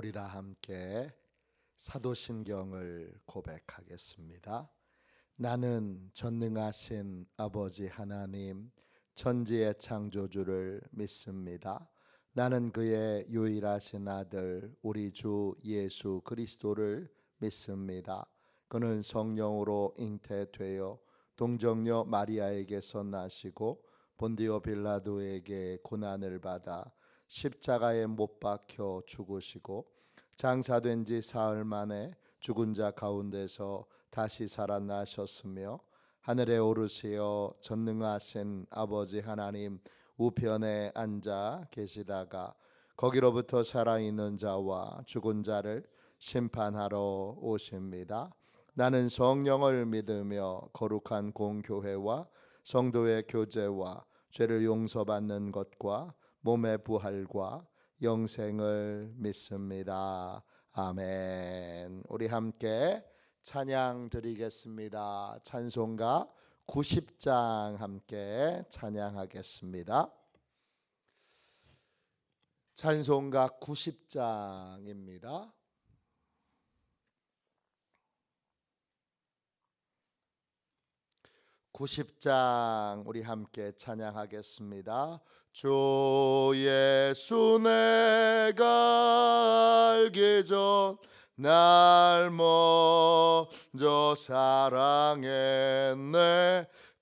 우리 다 함께 사도신경을 고백하겠습니다. 나는 전능하신 아버지 하나님 천지의 창조주를 믿습니다. 나는 그의 유일하신 아들 우리 주 예수 그리스도를 믿습니다. 그는 성령으로 잉태되어 동정녀 마리아에게서 나시고 본디오 빌라도에게 고난을 받아 십자가에 못 박혀 죽으시고 장사된 지 사흘 만에 죽은 자 가운데서 다시 살아나셨으며 하늘에 오르시어 전능하신 아버지 하나님 우편에 앉아 계시다가 거기로부터 살아있는 자와 죽은 자를 심판하러 오십니다. 나는 성령을 믿으며 거룩한 공교회와 성도의 교제와 죄를 용서받는 것과 몸의 부활과 영생을 믿습니다. 아멘. 우리 함께 찬양 드리겠습니다. 찬송가 90장 함께 찬양하겠습니다. 찬송가 90장입니다. (90장) 우리 함께 찬양하겠습니다. 주 예수 내가 알기 전 날 먼저 사랑했네.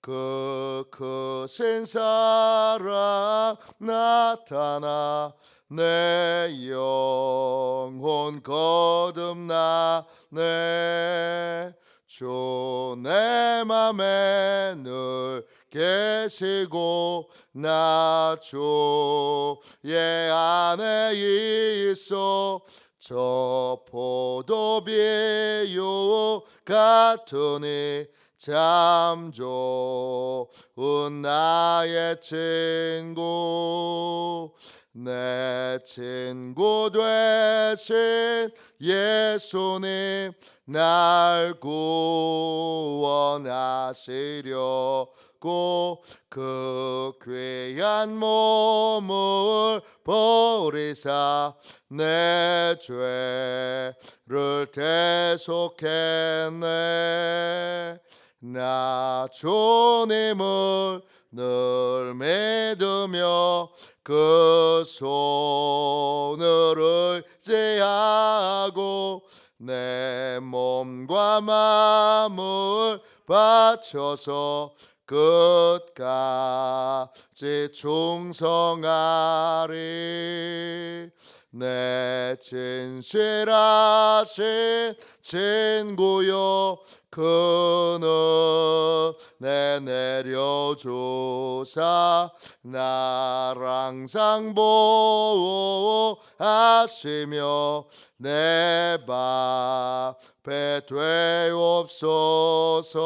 그 크신 사랑 나타나 내 영혼 거듭나네. 주 내 맘에 늘 계시고 나 주의 안에 있어. 저 포도비유 같으니 참 좋은 나의 친구. 내 친구 되신 예수님 날 구원하시려고 그 귀한 몸을 버리사 내 죄를 대속했네. 나 주님을 늘 믿으며 그 손을 의지하고 내 몸과 마음을 바쳐서 끝까지 충성하리. 내 진실하신 친구여 그는 내 내려주사 날 항상 보호하시며 내 밥에 되옵소서.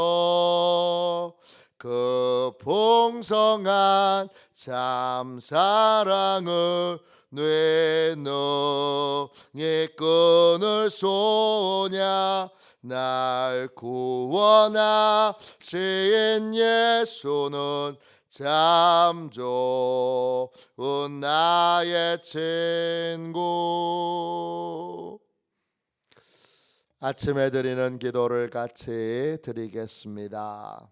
그 풍성한 참 사랑을 내 능히 끊을 소냐. 날 구원하신 예수는 참 좋은 나의 친구. 아침에 드리는 기도를 같이 드리겠습니다.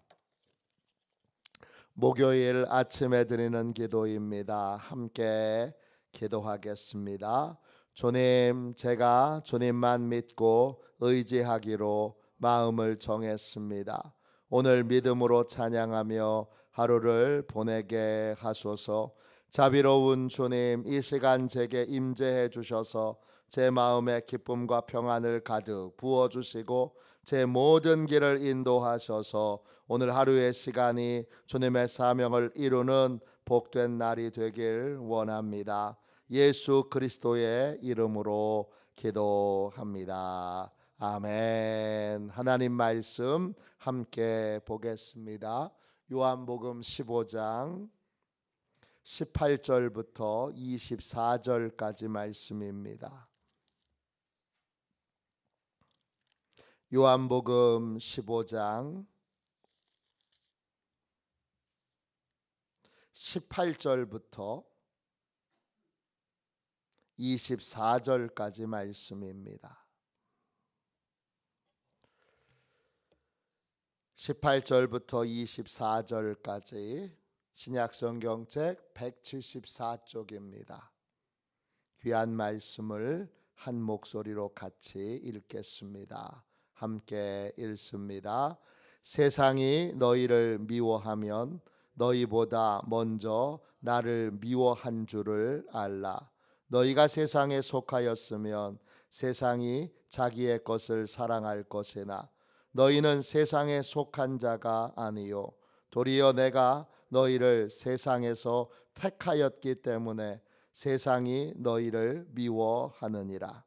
목요일 아침에 드리는 기도입니다. 함께 기도하겠습니다. 주님, 제가 주님만 믿고 의지하기로 마음을 정했습니다. 오늘 믿음으로 찬양하며 하루를 보내게 하소서. 자비로운 주님, 이 시간 제게 임재해 주셔서 제 마음에 기쁨과 평안을 가득 부어주시고 제 모든 길을 인도하셔서 오늘 하루의 시간이 주님의 사명을 이루는 복된 날이 되길 원합니다. 예수 그리스도의 이름으로 기도합니다. 아멘. 하나님 말씀 함께 보겠습니다. 요한복음 15장 18절부터 24절까지 말씀입니다. 요한복음 15장 18절부터 24절까지 말씀입니다. 18절부터 24절까지 신약성경책 174쪽입니다. 귀한 말씀을 한 목소리로 같이 읽겠습니다. 함께 읽습니다. 세상이 너희를 미워하면 너희보다 먼저 나를 미워한 줄을 알라. 너희가 세상에 속하였으면 세상이 자기의 것을 사랑할 것이나 너희는 세상에 속한 자가 아니요 도리어 내가 너희를 세상에서 택하였기 때문에 세상이 너희를 미워하느니라.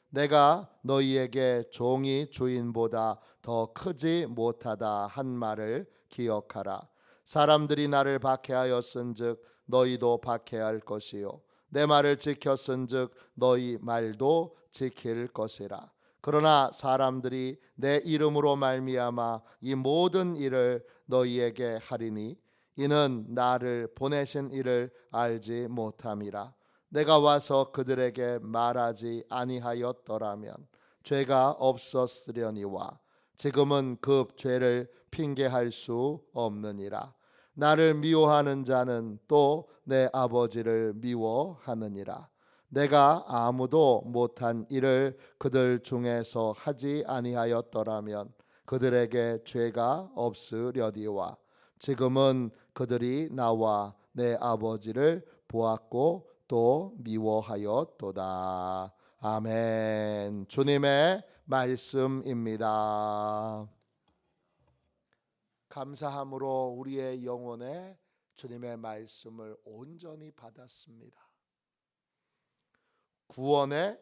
내가 너희에게 종이 주인보다 더 크지 못하다 한 말을 기억하라. 사람들이 나를 박해하였은즉 너희도 박해할 것이요 내 말을 지켰은즉 너희 말도 지킬 것이라. 그러나 사람들이 내 이름으로 말미암아 이 모든 일을 너희에게 하리니 이는 나를 보내신 이를 알지 못함이라. 내가 와서 그들에게 말하지 아니하였더라면 죄가 없었으려니와 지금은 급 죄를 핑계할 수 없느니라. 나를 미워하는 자는 또 내 아버지를 미워하느니라. 내가 아무도 못한 일을 그들 중에서 하지 아니하였더라면 그들에게 죄가 없으려니와 지금은 그들이 나와 내 아버지를 보았고 또 미워하였도다. 아멘. 주님의 말씀입니다. 감사함으로 우리의 영혼에 주님의 말씀을 온전히 받았습니다. 구원의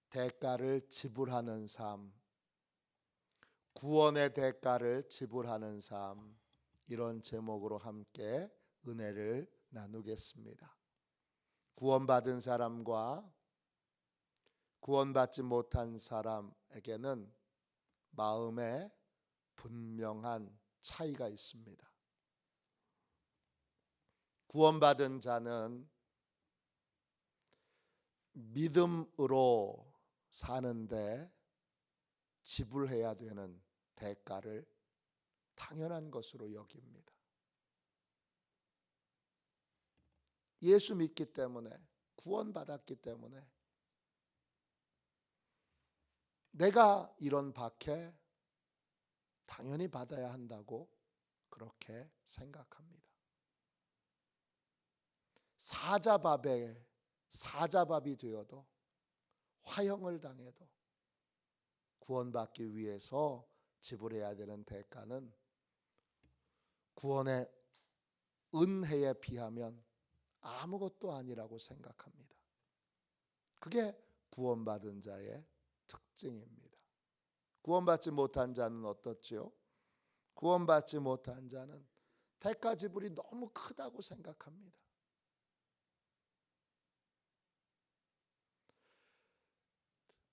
대가를 지불하는 삶, 구원의 대가를 지불하는 삶, 이런 제목으로 함께 은혜를 나누겠습니다. 구원받은 사람과 구원받지 못한 사람에게는 마음에 분명한 차이가 있습니다. 구원받은 자는 믿음으로 사는데 지불해야 되는 대가를 당연한 것으로 여깁니다. 예수 믿기 때문에, 구원받았기 때문에 내가 이런 박해 당연히 받아야 한다고 그렇게 생각합니다. 사자밥이 되어도 화형을 당해도 구원받기 위해서 지불해야 되는 대가는 구원의 은혜에 비하면 아무것도 아니라고 생각합니다. 그게 구원받은 자의 특징입니다. 구원받지 못한 자는 어떻지요? 구원받지 못한 자는 대가 지불이 너무 크다고 생각합니다.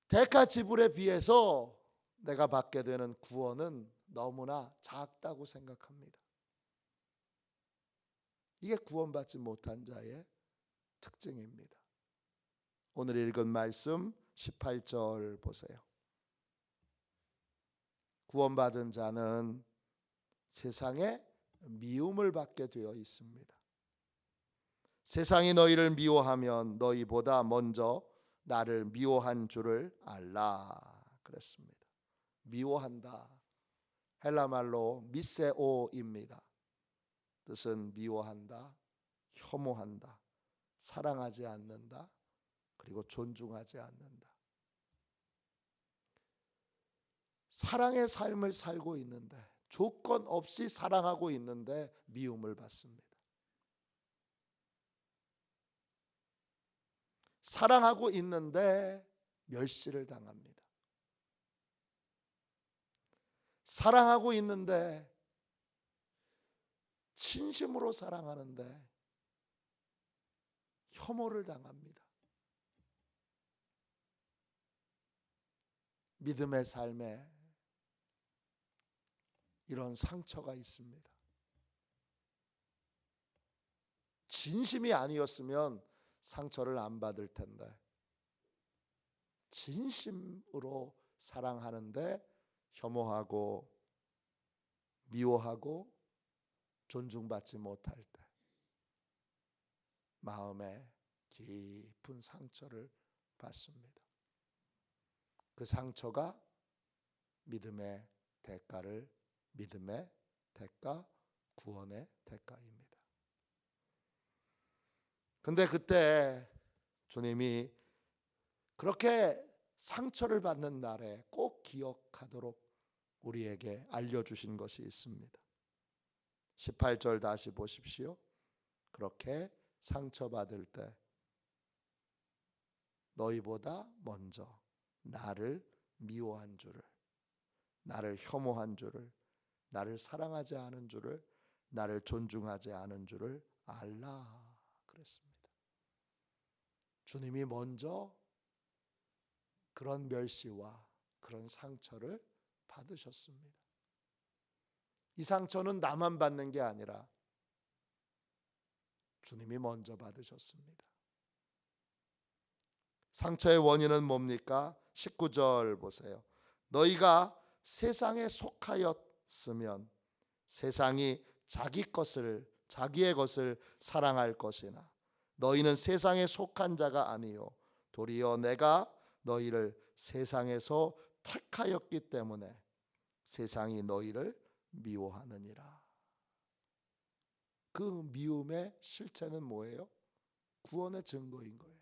대가 지불에 비해서 내가 받게 되는 구원은 너무나 작다고 생각합니다. 이게 구원받지 못한 자의 특징입니다. 오늘 읽은 말씀 18절 보세요. 구원받은 자는 세상에 미움을 받게 되어 있습니다. 세상이 너희를 미워하면 너희보다 먼저 나를 미워한 줄을 알라 그랬습니다. 미워한다. 헬라 말로 미세오입니다. 뜻은 미워한다, 혐오한다, 사랑하지 않는다, 그리고 존중하지 않는다. 사랑의 삶을 살고 있는데, 조건 없이 사랑하고 있는데 미움을 받습니다. 사랑하고 있는데 멸시를 당합니다. 사랑하고 있는데, 진심으로 사랑하는데 혐오를 당합니다. 믿음의 삶에 이런 상처가 있습니다. 진심이 아니었으면 상처를 안 받을 텐데 진심으로 사랑하는데 혐오하고 미워하고 존중받지 못할 때 마음에 깊은 상처를 받습니다. 그 상처가 믿음의 대가, 구원의 대가입니다. 근데 그때 주님이 그렇게 상처를 받는 날에 꼭 기억하도록 우리에게 알려주신 것이 있습니다. 18절 다시 보십시오. 그렇게 상처받을 때 너희보다 먼저 나를 미워한 줄을, 나를 혐오한 줄을, 나를 사랑하지 않은 줄을, 나를 존중하지 않은 줄을 알라 그랬습니다. 주님이 먼저 그런 멸시와 그런 상처를 받으셨습니다. 이 상처는 나만 받는 게 아니라 주님이 먼저 받으셨습니다. 상처의 원인은 뭡니까? 19절 보세요. 너희가 세상에 속하였으면 세상이 자기의 것을 사랑할 것이나 너희는 세상에 속한 자가 아니요 도리어 내가 너희를 세상에서 택하였기 때문에 세상이 너희를 미워하느니라. 그 미움의 실체는 뭐예요? 구원의 증거인 거예요.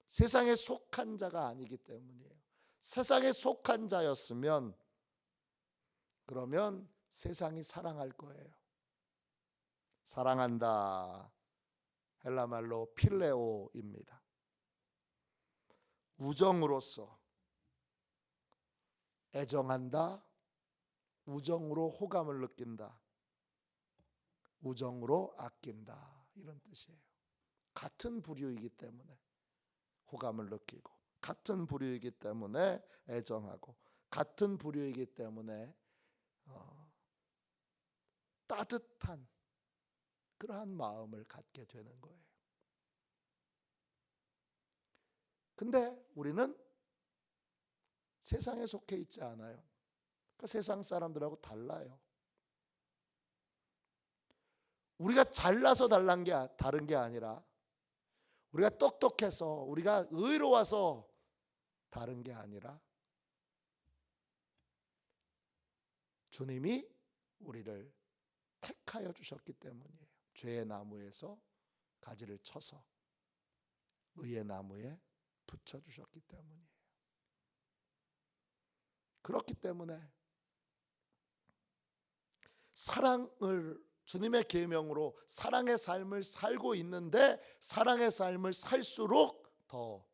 세상에 속한 자가 아니기 때문이에요. 세상에 속한 자였으면 그러면 세상이 사랑할 거예요. 사랑한다. 헬라말로 필레오입니다. 우정으로서 애정한다. 우정으로 호감을 느낀다. 우정으로 아낀다. 이런 뜻이에요. 같은 부류이기 때문에 호감을 느끼고, 같은 부류이기 때문에 애정하고, 같은 부류이기 때문에 따뜻한 그러한 마음을 갖게 되는 거예요. 근데 우리는 세상에 속해 있지 않아요. 그러니까 세상 사람들하고 달라요. 우리가 잘나서 다른 게 아니라 우리가 똑똑해서, 우리가 의로워서 다른 게 아니라 주님이 우리를 택하여 주셨기 때문이에요. 죄의 나무에서 가지를 쳐서 의의 나무에 붙여주셨기 때문이에요. 그렇기 때문에 사랑을, 주님의 계명으로 사랑의 삶을 살고 있는데 사랑의 삶을 살수록 더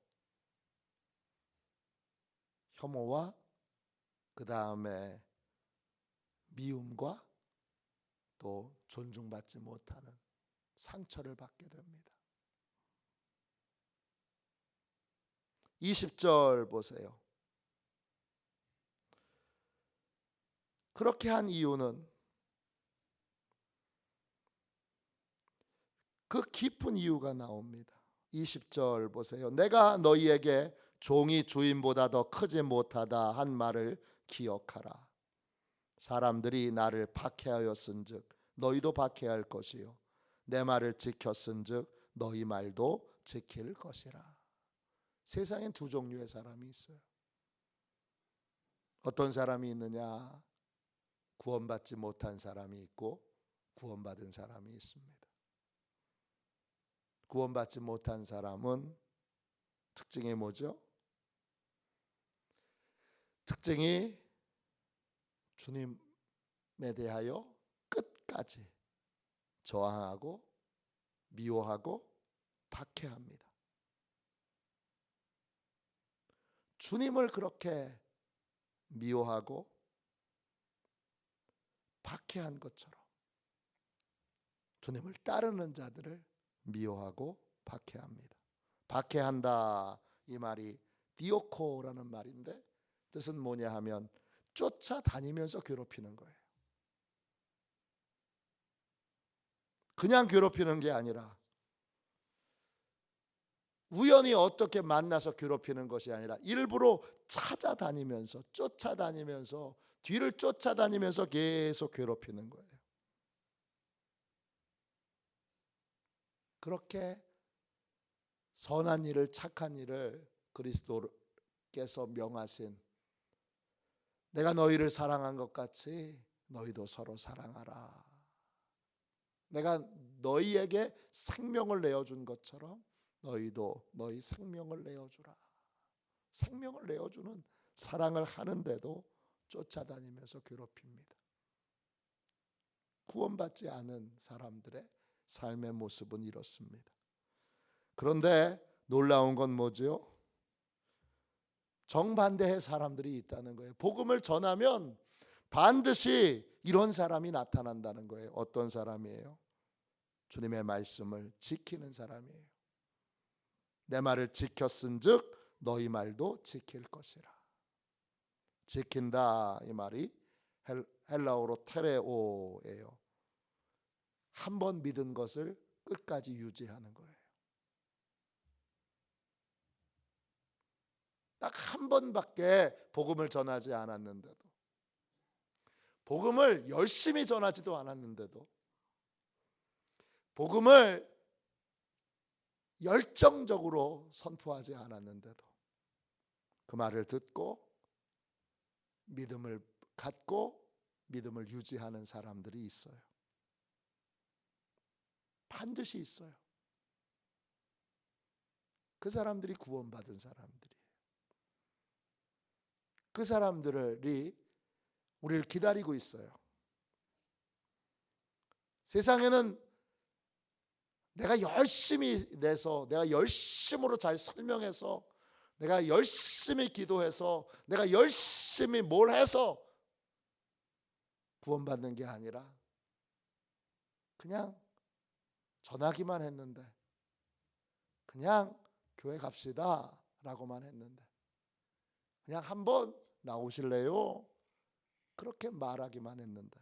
혐오와 그 다음에 미움과 또 존중받지 못하는 상처를 받게 됩니다. 20절 보세요. 그렇게 한 이유는, 그 깊은 이유가 나옵니다. 20절 보세요. 내가 너희에게 종이 주인보다 더 크지 못하다 한 말을 기억하라. 사람들이 나를 박해하였은즉 너희도 박해할 것이요 내 말을 지켰은즉 너희 말도 지킬 것이라. 세상엔 두 종류의 사람이 있어요. 어떤 사람이 있느냐? 구원받지 못한 사람이 있고 구원받은 사람이 있습니다. 구원받지 못한 사람은 특징이 뭐죠? 특징이 주님에 대하여 끝까지 저항하고 미워하고 박해합니다. 주님을 그렇게 미워하고 박해한 것처럼 주님을 따르는 자들을 미워하고 박해합니다. 박해한다, 이 말이 디오코라는 말인데 뜻은 뭐냐 하면 쫓아다니면서 괴롭히는 거예요. 그냥 괴롭히는 게 아니라 우연히 어떻게 만나서 괴롭히는 것이 아니라 일부러 찾아다니면서 쫓아다니면서 뒤를 쫓아다니면서 계속 괴롭히는 거예요. 그렇게 선한 일을 착한 일을 그리스도께서 명하신 내가 너희를 사랑한 것 같이 너희도 서로 사랑하라. 내가 너희에게 생명을 내어준 것처럼 너희도 너희 생명을 내어주라. 생명을 내어주는 사랑을 하는데도 쫓아다니면서 괴롭힙니다. 구원받지 않은 사람들의 삶의 모습은 이렇습니다. 그런데 놀라운 건 뭐죠? 정반대의 사람들이 있다는 거예요. 복음을 전하면 반드시 이런 사람이 나타난다는 거예요. 어떤 사람이에요? 주님의 말씀을 지키는 사람이에요. 내 말을 지켰은즉 너희 말도 지킬 것이라. 지킨다 이 말이 헬라어로 테레오예요. 한 번 믿은 것을 끝까지 유지하는 거예요. 딱 한 번밖에 복음을 전하지 않았는데도, 복음을 열심히 전하지도 않았는데도, 복음을 열정적으로 선포하지 않았는데도 그 말을 듣고 믿음을 갖고 믿음을 유지하는 사람들이 있어요. 반드시 있어요. 그 사람들이 구원받은 사람들이에요. 그 사람들이 우리를 기다리고 있어요. 세상에는 내가 열심히 내서, 내가 열심으로 잘 설명해서, 내가 열심히 기도해서, 내가 열심히 뭘 해서 구원받는 게 아니라 그냥 전하기만 했는데, 그냥 교회 갑시다 라고만 했는데, 그냥 한번 나오실래요? 그렇게 말하기만 했는데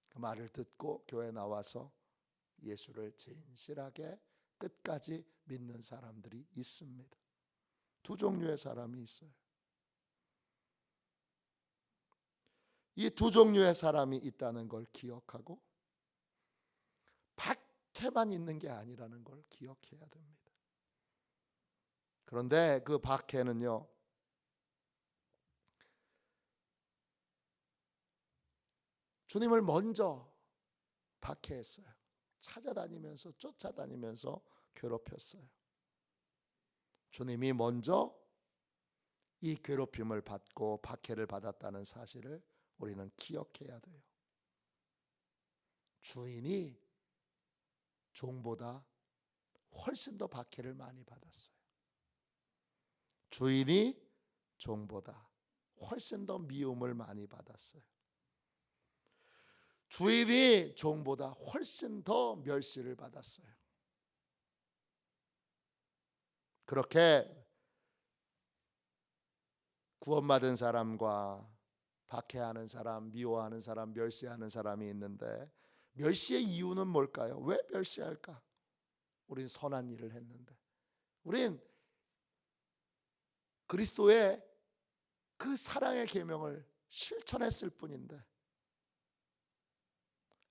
그 말을 듣고 교회 나와서 예수를 진실하게 끝까지 믿는 사람들이 있습니다. 두 종류의 사람이 있어요. 이 두 종류의 사람이 있다는 걸 기억하고 박해만 있는 게 아니라는 걸 기억해야 됩니다. 그런데 그 박해는요, 주님을 먼저 박해했어요. 찾아다니면서 쫓아다니면서 괴롭혔어요. 주님이 먼저 이 괴롭힘을 받고 박해를 받았다는 사실을 우리는 기억해야 돼요. 주인이 종보다 훨씬 더 박해를 많이 받았어요. 주인이 종보다 훨씬 더 미움을 많이 받았어요. 주인이 종보다 훨씬 더 멸시를 받았어요. 그렇게 구원받은 사람과 박해하는 사람, 미워하는 사람, 멸시하는 사람이 있는데, 멸시의 이유는 뭘까요? 왜 멸시할까? 우린 선한 일을 했는데, 우린 그리스도의 그 사랑의 계명을 실천했을 뿐인데,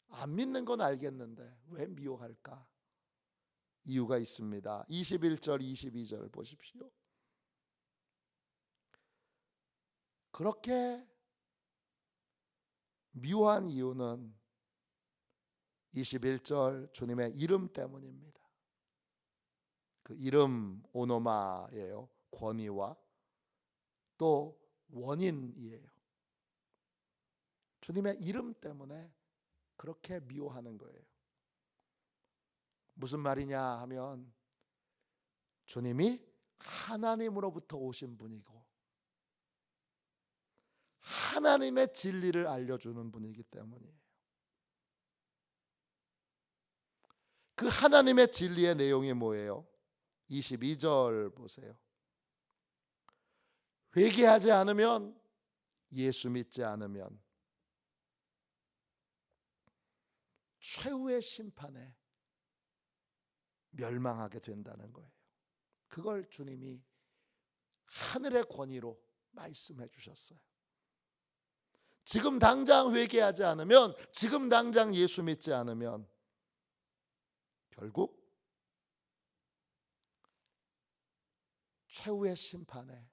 안 믿는 건 알겠는데 왜 미워할까? 이유가 있습니다. 21절 22절 보십시오. 그렇게 미워한 이유는 21절 주님의 이름 때문입니다. 그 이름 오노마예요. 권위와 또 원인이에요. 주님의 이름 때문에 그렇게 미워하는 거예요. 무슨 말이냐 하면, 주님이 하나님으로부터 오신 분이고 하나님의 진리를 알려주는 분이기 때문이에요. 그 하나님의 진리의 내용이 뭐예요? 22절 보세요. 회개하지 않으면, 예수 믿지 않으면 최후의 심판에 멸망하게 된다는 거예요. 그걸 주님이 하늘의 권위로 말씀해 주셨어요. 지금 당장 회개하지 않으면, 지금 당장 예수 믿지 않으면 결국 최후의 심판에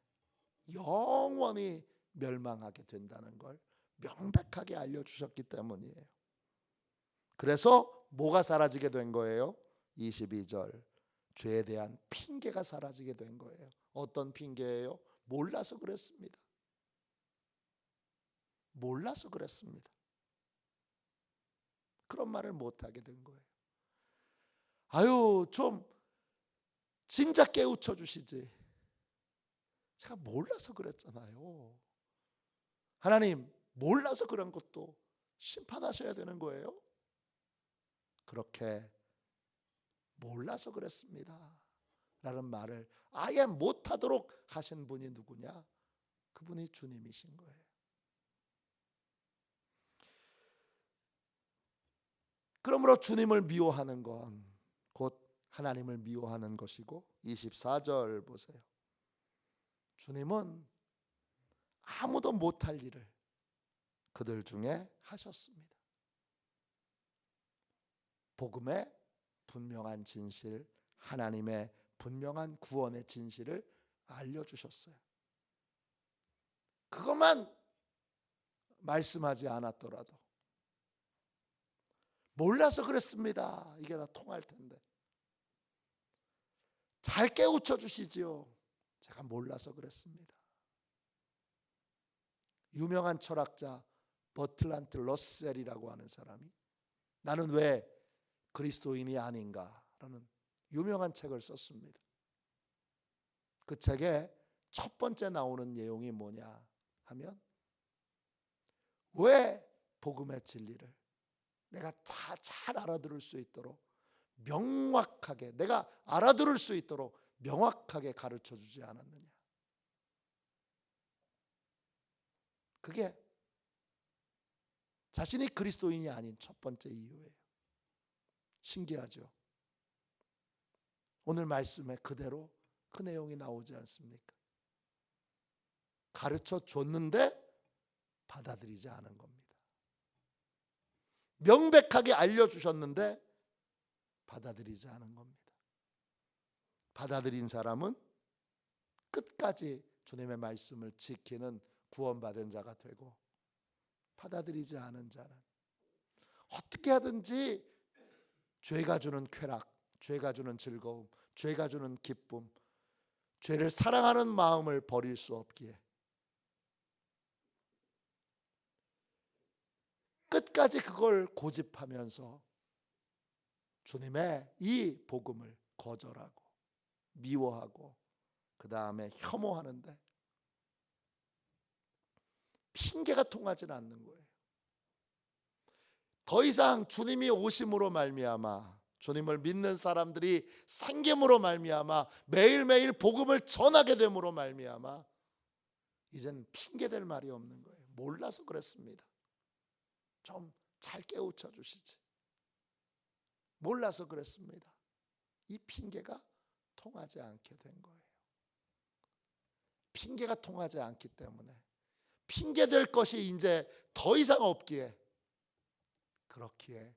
영원히 멸망하게 된다는 걸 명백하게 알려주셨기 때문이에요. 그래서 뭐가 사라지게 된 거예요? 22절, 죄에 대한 핑계가 사라지게 된 거예요. 어떤 핑계예요? 몰라서 그랬습니다. 몰라서 그랬습니다. 그런 말을 못하게 된 거예요. 아유, 좀 진짜 깨우쳐 주시지. 제가 몰라서 그랬잖아요. 하나님, 몰라서 그런 것도 심판하셔야 되는 거예요? 그렇게 몰라서 그랬습니다 라는 말을 아예 못하도록 하신 분이 누구냐? 그분이 주님이신 거예요. 그러므로 주님을 미워하는 건 곧 하나님을 미워하는 것이고, 24절 보세요. 주님은 아무도 못할 일을 그들 중에 하셨습니다. 복음의 분명한 진실, 하나님의 분명한 구원의 진실을 알려주셨어요. 그것만 말씀하지 않았더라도 몰라서 그랬습니다, 이게 다 통할 텐데 잘 깨우쳐 주시지요. 제가 몰라서 그랬습니다. 유명한 철학자 버틀란트 러셀이라고 하는 사람이 나는 왜 그리스도인이 아닌가라는 유명한 책을 썼습니다. 그 책에 첫 번째 나오는 내용이 뭐냐 하면, 왜 복음의 진리를 내가 다 잘 알아들을 수 있도록 명확하게, 내가 알아들을 수 있도록 명확하게 가르쳐 주지 않았느냐. 그게 자신이 그리스도인이 아닌 첫 번째 이유예요. 신기하죠? 오늘 말씀에 그대로 그 내용이 나오지 않습니까? 가르쳐 줬는데 받아들이지 않은 겁니다. 명백하게 알려주셨는데 받아들이지 않은 겁니다. 받아들인 사람은 끝까지 주님의 말씀을 지키는 구원받은 자가 되고, 받아들이지 않은 자는 어떻게 하든지 죄가 주는 쾌락, 죄가 주는 즐거움, 죄가 주는 기쁨, 죄를 사랑하는 마음을 버릴 수 없기에 끝까지 그걸 고집하면서 주님의 이 복음을 거절하고 미워하고 그 다음에 혐오하는데 핑계가 통하지 않는 거예요. 더 이상 주님이 오심으로 말미암아, 주님을 믿는 사람들이 생김으로 말미암아, 매일매일 복음을 전하게 됨으로 말미암아 이젠 핑계될 말이 없는 거예요. 몰라서 그랬습니다. 좀 잘 깨우쳐 주시지. 몰라서 그랬습니다. 이 핑계가 통하지 않게 된 거예요. 핑계가 통하지 않기 때문에 핑계될 것이 이제 더 이상 없기에, 그렇기에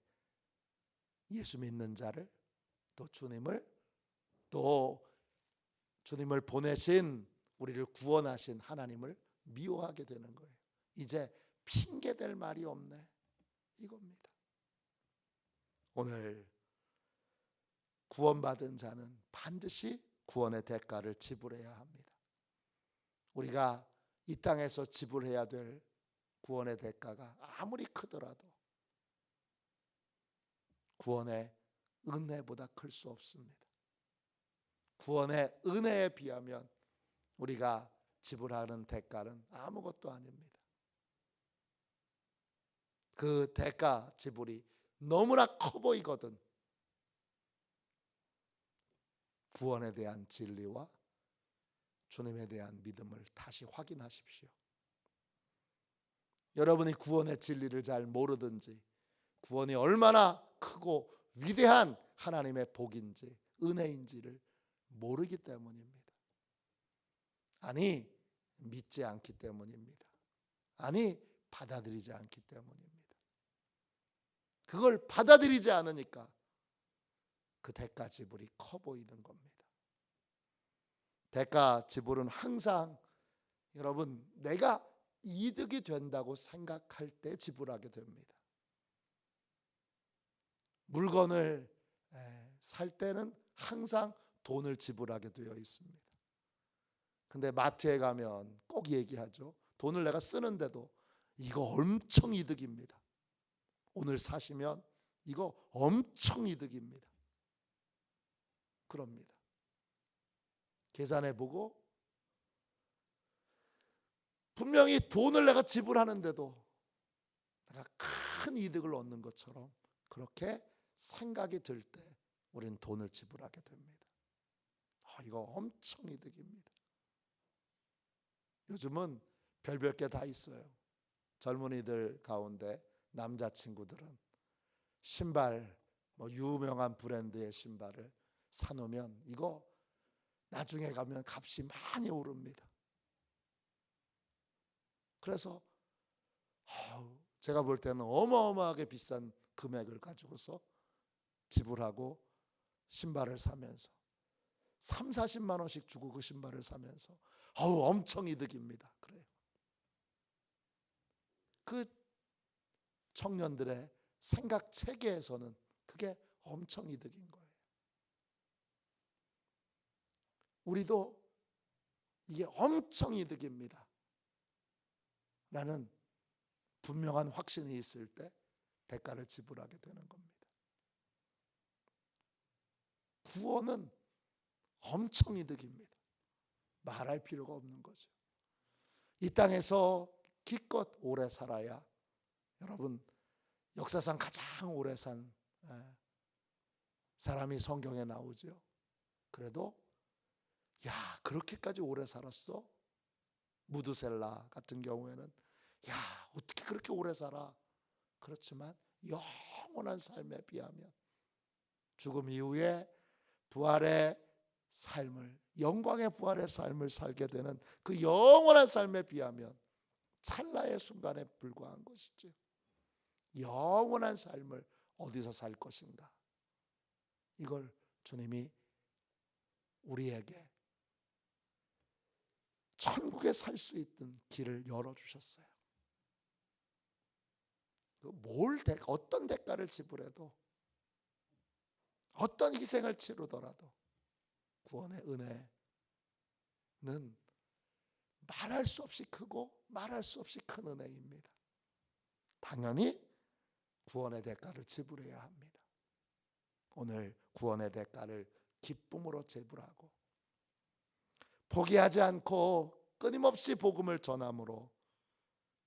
예수 믿는 자를, 또 주님을, 또 주님을 보내신 우리를 구원하신 하나님을 미워하게 되는 거예요. 이제 핑계될 말이 없네, 이겁니다. 오늘 구원받은 자는 반드시 구원의 대가를 지불해야 합니다. 우리가 이 땅에서 지불해야 될 구원의 대가가 아무리 크더라도 구원의 은혜보다 클 수 없습니다. 구원의 은혜에 비하면 우리가 지불하는 대가는 아무것도 아닙니다. 그 대가 지불이 너무나 커 보이거든 구원에 대한 진리와 주님에 대한 믿음을 다시 확인하십시오. 여러분이 구원의 진리를 잘 모르든지, 구원이 얼마나 크고 위대한 하나님의 복인지 은혜인지를 모르기 때문입니다. 아니, 믿지 않기 때문입니다. 아니, 받아들이지 않기 때문입니다. 그걸 받아들이지 않으니까 그 대가 지불이 커 보이는 겁니다. 대가 지불은 항상 여러분 내가 이득이 된다고 생각할 때 지불하게 됩니다. 물건을 살 때는 항상 돈을 지불하게 되어 있습니다. 근데 마트에 가면 꼭 얘기하죠. 돈을 내가 쓰는데도 이거 엄청 이득입니다. 오늘 사시면 이거 엄청 이득입니다. 그럽니다. 계산해보고 분명히 돈을 내가 지불하는데도 내가 큰 이득을 얻는 것처럼 그렇게 생각이 들 때 우리는 돈을 지불하게 됩니다. 이거 엄청 이득입니다. 요즘은 별별 게 다 있어요. 젊은이들 가운데 남자친구들은 신발, 유명한 브랜드의 신발을 사놓으면 이거 나중에 가면 값이 많이 오릅니다. 그래서 제가 볼 때는 어마어마하게 비싼 금액을 가지고서 지불하고 신발을 사면서 3, 40만 원씩 주고 그 신발을 사면서 엄청 이득입니다. 그래요. 그 청년들의 생각 체계에서는 그게 엄청 이득인 거예요. 우리도 이게 엄청 이득입니다 라는 분명한 확신이 있을 때 대가를 지불하게 되는 겁니다. 구원은 엄청 이득입니다. 말할 필요가 없는 거죠. 이 땅에서 기껏 오래 살아야 여러분 역사상 가장 오래 산 사람이 성경에 나오죠. 그래도 야 그렇게까지 오래 살았어? 무드셀라 같은 경우에는 야 어떻게 그렇게 오래 살아? 그렇지만 영원한 삶에 비하면 죽음 이후에 부활의 삶을 영광의 부활의 삶을 살게 되는 그 영원한 삶에 비하면 찰나의 순간에 불과한 것이죠. 영원한 삶을 어디서 살 것인가? 이걸 주님이 우리에게 천국에 살 수 있는 길을 열어주셨어요. 어떤 대가를 지불해도 어떤 희생을 치르더라도 구원의 은혜는 말할 수 없이 크고 말할 수 없이 큰 은혜입니다. 당연히 구원의 대가를 지불해야 합니다. 오늘 구원의 대가를 기쁨으로 지불하고 포기하지 않고 끊임없이 복음을 전함으로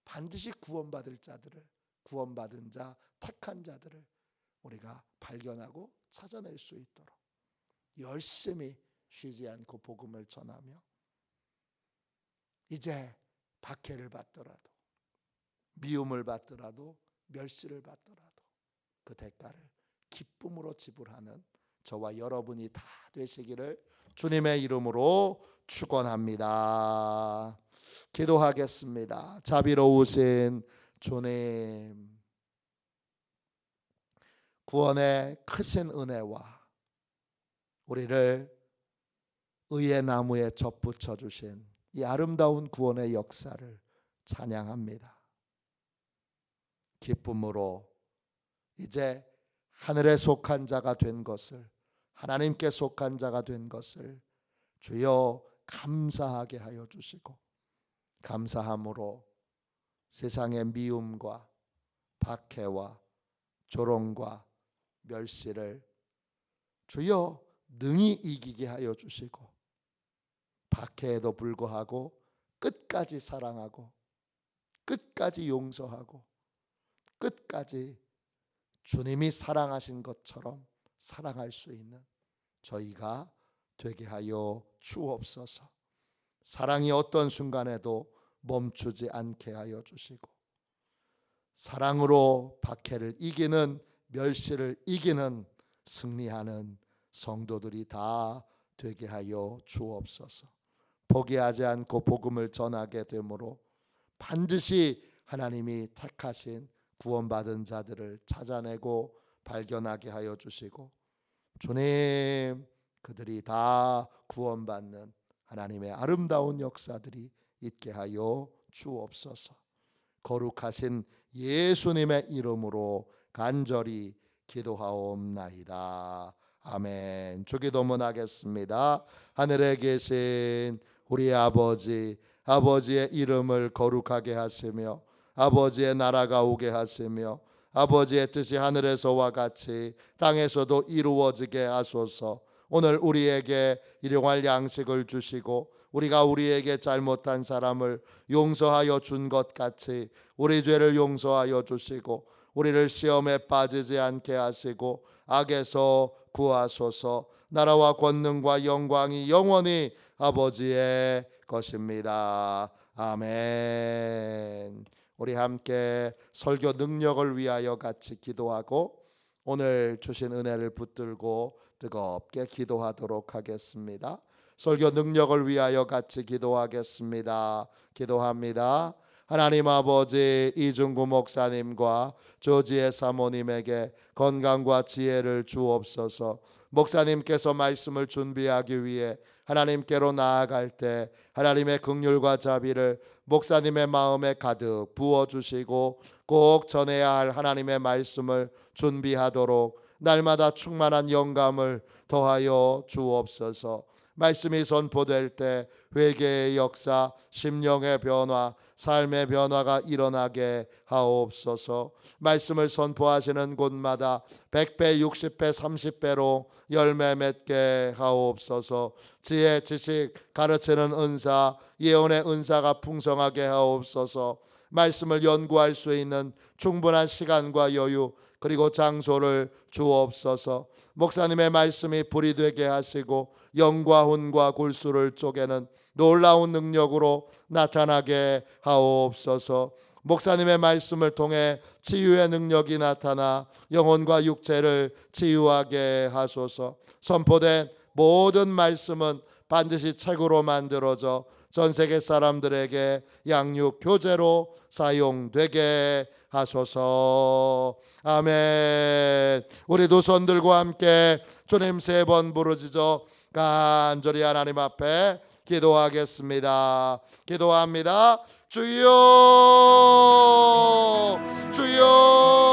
반드시 구원받을 자들을 구원받은 자, 택한 자들을 우리가 발견하고 찾아낼 수 있도록 열심히 쉬지 않고 복음을 전하며 이제 박해를 받더라도 미움을 받더라도 멸시를 받더라도 그 대가를 기쁨으로 지불하는 저와 여러분이 다 되시기를 주님의 이름으로 축원합니다. 기도하겠습니다. 자비로우신 주님, 구원의 크신 은혜와 우리를 의의 나무에 접붙여 주신 이 아름다운 구원의 역사를 찬양합니다. 기쁨으로 이제 하늘에 속한 자가 된 것을, 하나님께 속한 자가 된 것을 주여 감사하게 하여 주시고, 감사함으로 세상의 미움과 박해와 조롱과 멸시를 주여 능히 이기게 하여 주시고, 박해에도 불구하고 끝까지 사랑하고 끝까지 용서하고 끝까지 주님이 사랑하신 것처럼 사랑할 수 있는 저희가 되게 하여 주옵소서. 사랑이 어떤 순간에도 멈추지 않게 하여 주시고, 사랑으로 박해를 이기는, 멸시를 이기는 승리하는 성도들이 다 되게 하여 주옵소서. 포기하지 않고 복음을 전하게 되므로 반드시 하나님이 택하신 구원받은 자들을 찾아내고 발견하게 하여 주시고, 주님, 그들이 다 구원받는 하나님의 아름다운 역사들이 있게 하여 주옵소서. 거룩하신 예수님의 이름으로 간절히 기도하옵나이다. 아멘. 주기도문 하겠습니다. 하늘에 계신 우리 아버지, 아버지의 이름을 거룩하게 하시며 아버지의 나라가 오게 하시며 아버지의 뜻이 하늘에서와 같이 땅에서도 이루어지게 하소서. 오늘 우리에게 일용할 양식을 주시고 우리가 우리에게 잘못한 사람을 용서하여 준 것 같이 우리 죄를 용서하여 주시고 우리를 시험에 빠지지 않게 하시고 악에서 구하소서. 나라와 권능과 영광이 영원히 아버지의 것입니다. 아멘. 우리 함께 설교 능력을 위하여 같이 기도하고 오늘 주신 은혜를 붙들고 뜨겁게 기도하도록 하겠습니다. 설교 능력을 위하여 같이 기도하겠습니다. 기도합니다. 하나님 아버지, 이중구 목사님과 조지의 사모님에게 건강과 지혜를 주옵소서. 목사님께서 말씀을 준비하기 위해 하나님께로 나아갈 때 하나님의 긍휼과 자비를 목사님의 마음에 가득 부어주시고 꼭 전해야 할 하나님의 말씀을 준비하도록 날마다 충만한 영감을 더하여 주옵소서. 말씀이 선포될 때 회개의 역사, 심령의 변화, 삶의 변화가 일어나게 하옵소서. 말씀을 선포하시는 곳마다 100배, 60배, 30배로 열매 맺게 하옵소서. 지혜, 지식, 가르치는 은사, 예언의 은사가 풍성하게 하옵소서. 말씀을 연구할 수 있는 충분한 시간과 여유 그리고 장소를 주옵소서. 목사님의 말씀이 불이 되게 하시고 영과 혼과 골수를 쪼개는 놀라운 능력으로 나타나게 하옵소서. 목사님의 말씀을 통해 치유의 능력이 나타나 영혼과 육체를 치유하게 하소서. 선포된 모든 말씀은 반드시 책으로 만들어져 전 세계 사람들에게 양육 교재로 사용되게 하소서. 아멘. 우리 두 손 들고 함께 주님 3번 부르짖어 간절히 하나님 앞에 기도하겠습니다. 기도합니다. 주여, 주여.